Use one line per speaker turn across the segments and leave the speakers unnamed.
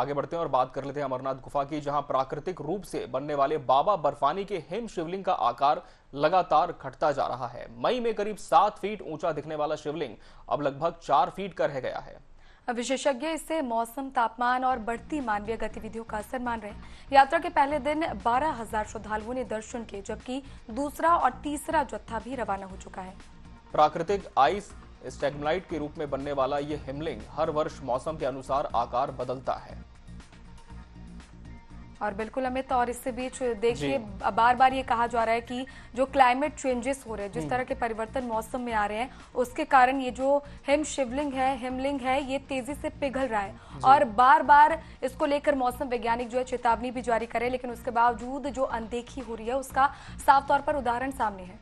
आगे बढ़ते हैं और बात कर लेते हैं अमरनाथ गुफा की, जहां प्राकृतिक रूप से बनने वाले बाबा बर्फानी के हिम शिवलिंग का आकार लगातार घटता जा रहा है। मई में करीब 7 फीट ऊंचा दिखने वाला शिवलिंग अब लगभग 4 फीट का रह गया है।
विशेषज्ञ इससे मौसम, तापमान और बढ़ती मानवीय गतिविधियों का असर मान रहे हैं। यात्रा के पहले दिन 12,000 श्रद्धालुओं ने दर्शन किए, जबकि दूसरा और तीसरा जत्था भी रवाना हो चुका है।
प्राकृतिक आइस स्टैग्मलाइट के रूप में बनने वाला ये हिमलिंग हर वर्ष मौसम के अनुसार आकार बदलता है।
और बिल्कुल अमित, और इससे बीच देखिए बार बार ये कहा जा रहा है कि जो क्लाइमेट चेंजेस हो रहे हैं, जिस तरह के परिवर्तन मौसम में आ रहे हैं, उसके कारण ये जो हिमलिंग है ये तेजी से पिघल रहा है। और बार बार इसको लेकर मौसम वैज्ञानिक जो है चेतावनी भी जारी करे, लेकिन उसके बावजूद जो अनदेखी हो रही है उसका साफ तौर पर उदाहरण सामने है।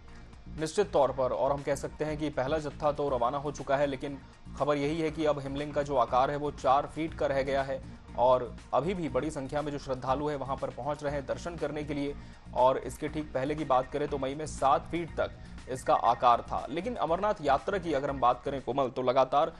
निश्चित तौर पर, और हम कह सकते हैं कि पहला जत्था तो रवाना हो चुका है, लेकिन खबर यही है कि अब हिमलिंग का जो आकार है वो 4 फीट का रह गया है और अभी भी बड़ी संख्या में जो श्रद्धालु है वहां पर पहुंच रहे हैं दर्शन करने के लिए। और इसके ठीक पहले की बात करें तो मई में 7 फीट तक इसका आकार था। लेकिन अमरनाथ यात्रा की अगर हम बात करें कोमल, तो लगातार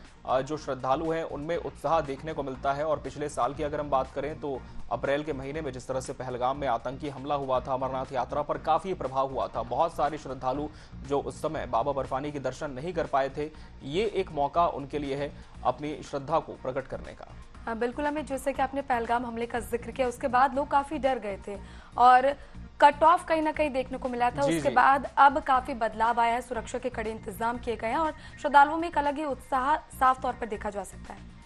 जो श्रद्धालु हैं उनमें उत्साह देखने को मिलता है। और पिछले साल की अगर हम बात करें तो अप्रैल के महीने में जिस तरह से पहलगाम में आतंकी हमला हुआ था, अमरनाथ यात्रा पर काफी प्रभाव हुआ था। बहुत सारे श्रद्धालु जो उस समय बाबा बर्फानी के दर्शन नहीं कर पाए थे, ये एक मौका उनके लिए है अपनी श्रद्धा को प्रकट करने का।
बिल्कुल अमित, जैसे कि आपने पहलगाम हमले का जिक्र किया, उसके बाद लोग काफी डर गए थे और कट ऑफ कहीं ना कहीं देखने को मिला था। उसके बाद अब काफी बदलाव आया है, सुरक्षा के कड़े इंतजाम किए गए हैं और श्रद्धालुओं में एक अलग ही उत्साह साफ तौर पर देखा जा सकता है।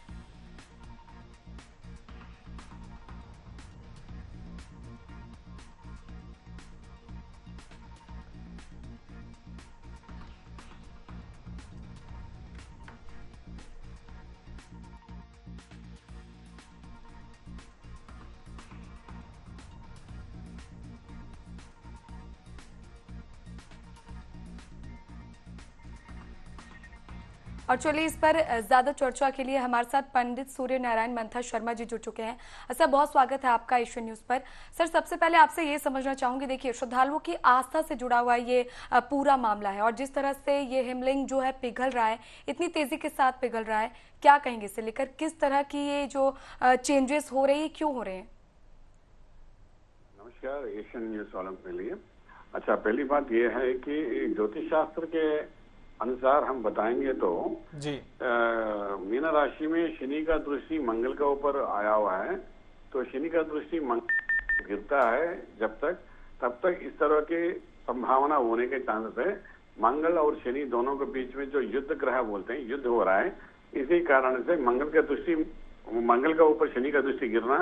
और चलिए इस पर ज्यादा चर्चा के लिए हमारे साथ पंडित सूर्य नारायण मंथा शर्मा जी जुड़ चुके हैं। सर, बहुत स्वागत है आपका एशियन न्यूज पर। सर, सबसे पहले आपसे ये समझना चाहूंगी, देखिए श्रद्धालुओं की आस्था से जुड़ा हुआ ये पूरा मामला है और जिस तरह से ये हिमलिंग जो है पिघल रहा है, इतनी तेजी के साथ पिघल रहा है, क्या कहेंगे इसे लेकर? किस तरह की ये जो चेंजेस हो रही है, क्यों हो रहे हैं?
नमस्कार एशियन न्यूज वालों के लिए। अच्छा, पहली बात यह है कि ज्योतिष शास्त्र के अनुसार हम बताएंगे तो
जी
मीन राशि में शनि का दृष्टि मंगल के ऊपर आया हुआ है। तो शनि का दृष्टि मंगल गिरता है जब तक, तब तक इस तरह की संभावना होने के चांसेस है। मंगल और शनि दोनों के बीच में जो युद्ध ग्रह बोलते हैं, युद्ध हो रहा है। इसी कारण से मंगल के ऊपर शनि का दृष्टि गिरना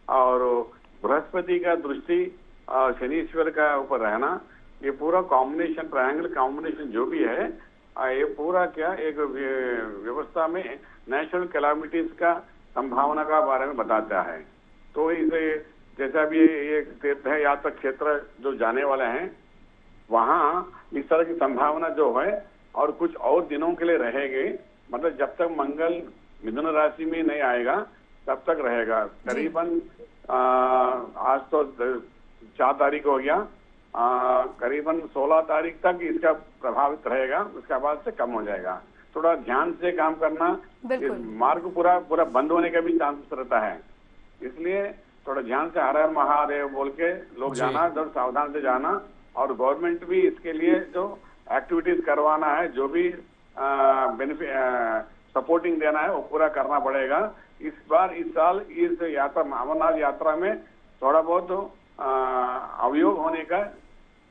और बृहस्पति का दृष्टि शनीश्वर का ऊपर रहना, ये पूरा कॉम्बिनेशन, ट्रायंगल कॉम्बिनेशन जो भी है, ये पूरा क्या एक व्यवस्था में नेचुरल कैलामिटीज का संभावना का बारे में बताता है। तो इसे जैसा भी ये तीर्थ है यात्रा क्षेत्र जो जाने वाले हैं, वहाँ इस तरह की संभावना जो है और कुछ और दिनों के लिए रहेगी। मतलब जब तक मंगल मिथुन राशि में नहीं आएगा तब तक रहेगा। करीबन आज तो 4 तारीख हो गया, करीबन 16 तारीख तक इसका प्रभावित रहेगा, उसके बाद से कम हो जाएगा। थोड़ा ध्यान से काम करना, मार्ग पूरा बंद होने का भी चांस रहता है, इसलिए थोड़ा ध्यान से हर हर महादेव बोल के लोग जाना, जब सावधान से जाना। और गवर्नमेंट भी इसके लिए जो एक्टिविटीज करवाना है, जो भी बेनिफिट सपोर्टिंग देना है, वो पूरा करना पड़ेगा। इस साल इस यात्रा अमरनाथ यात्रा में थोड़ा बहुत अवयोग होने का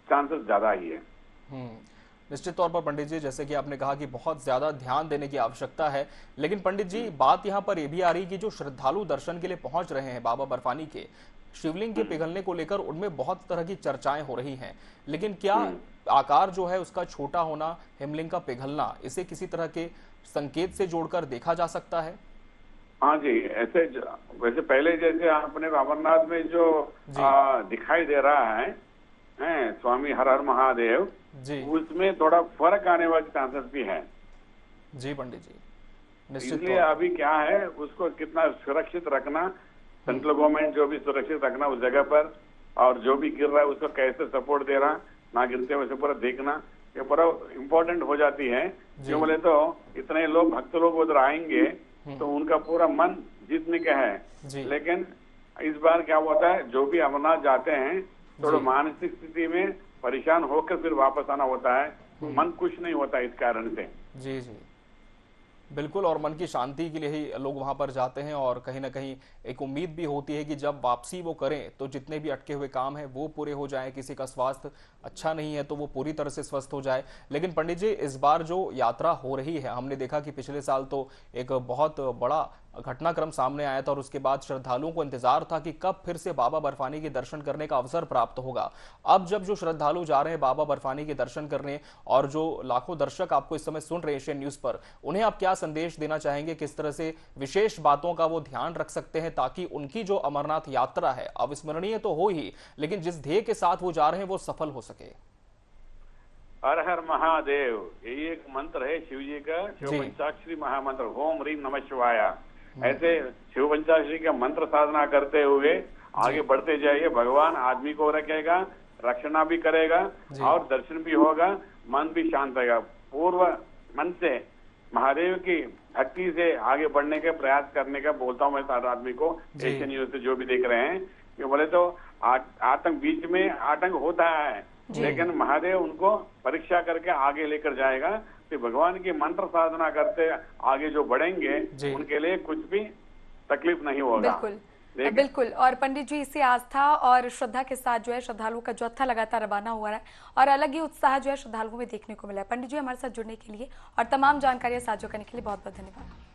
चांसेस ज्यादा ही है।
निश्चित तौर पर पंडित जी, जैसे कि आपने कहा कि बहुत ज्यादा ध्यान देने की आवश्यकता है, लेकिन पंडित जी बात यहाँ पर यह भी आ रही कि जो श्रद्धालु दर्शन के लिए पहुंच रहे हैं बाबा बर्फानी के शिवलिंग के पिघलने को लेकर, उनमें बहुत तरह की चर्चाएं हो रही हैं, लेकिन क्या आकार जो है उसका छोटा होना, हिमलिंग का पिघलना, इसे किसी तरह के संकेत से जोड़कर देखा जा सकता है?
हाँ जी, वैसे पहले जैसे अपने अमरनाथ में जो दिखाई दे रहा है स्वामी हर हर महादेव जी, उसमें थोड़ा फर्क आने वाले चांसेस भी है।
जी पंडित जी,
इसलिए अभी क्या है, उसको कितना सुरक्षित रखना, सेंट्रल गवर्नमेंट जो भी सुरक्षित रखना उस जगह पर, और जो भी गिर रहा है उसको कैसे सपोर्ट दे रहा, ना गिरते वैसे पूरा देखना, ये पूरा इम्पोर्टेंट हो जाती है। क्यों बोले तो इतने लोग भक्त लोग उधर आएंगे तो उनका पूरा मन जीतने का
जी।
है। लेकिन इस बार क्या होता है, जो भी अमरनाथ जाते हैं थोड़ा
जी।
मानसिक स्थिति में परेशान होकर फिर वापस आना होता है, मन खुश नहीं होता इस कारण से।
जी जी बिल्कुल, और मन की शांति के लिए ही लोग वहां पर जाते हैं और कहीं ना कहीं एक उम्मीद भी होती है कि जब वापसी वो करें तो जितने भी अटके हुए काम हैं वो पूरे हो जाएं, किसी का स्वास्थ्य अच्छा नहीं है तो वो पूरी तरह से स्वस्थ हो जाए। लेकिन पंडित जी, इस बार जो यात्रा हो रही है, हमने देखा कि पिछले साल तो एक बहुत बड़ा घटनाक्रम सामने आया था और उसके बाद श्रद्धालुओं को इंतजार था कि कब फिर से बाबा बर्फानी के दर्शन करने का अवसर प्राप्त होगा। अब जब जो श्रद्धालु जा रहे हैं बाबा बर्फानी के दर्शन करने और जो लाखों दर्शक आपको इस समय सुन रहे हैं एशियन न्यूज पर, उन्हें आप क्या संदेश देना चाहेंगे? किस तरह से विशेष बातों का वो ध्यान रख सकते हैं ताकि उनकी जो अमरनाथ यात्रा है अविस्मरणीय तो हो ही, लेकिन जिस ध्येय के साथ वो जा रहे हैं वो सफल हो सके?
हर हर महादेव, यही एक मंत्र है शिव जी का, शिव पंचाक्षरी महामंत्र, ओम ह्रीम नमः शिवाय। ऐसे शिव पंचाक्षरी का मंत्र साधना करते हुए आगे बढ़ते जाइए। भगवान आदमी को रखेगा, रक्षणा भी करेगा और दर्शन भी होगा, मन भी शांत रहेगा। पूर्व मन से महादेव की भक्ति से आगे बढ़ने का प्रयास करने का बोलता हूँ मैं सारे आदमी को, एशियन न्यूज से जो भी देख रहे हैं। कि बोले तो आतंक, बीच में आतंक होता है लेकिन महादेव उनको परीक्षा करके आगे लेकर जाएगा। तो भगवान की मंत्र साधना करते आगे जो बढ़ेंगे उनके लिए कुछ भी तकलीफ नहीं होगा।
बिल्कुल बिल्कुल। और पंडित जी, इसी आस्था और श्रद्धा के साथ जो है श्रद्धालुओं का जत्था लगातार रवाना हुआ है और अलग ही उत्साह जो है श्रद्धालुओं में देखने को मिला है। पंडित जी, हमारे साथ जुड़ने के लिए और तमाम जानकारियां साझा करने के लिए बहुत बहुत धन्यवाद।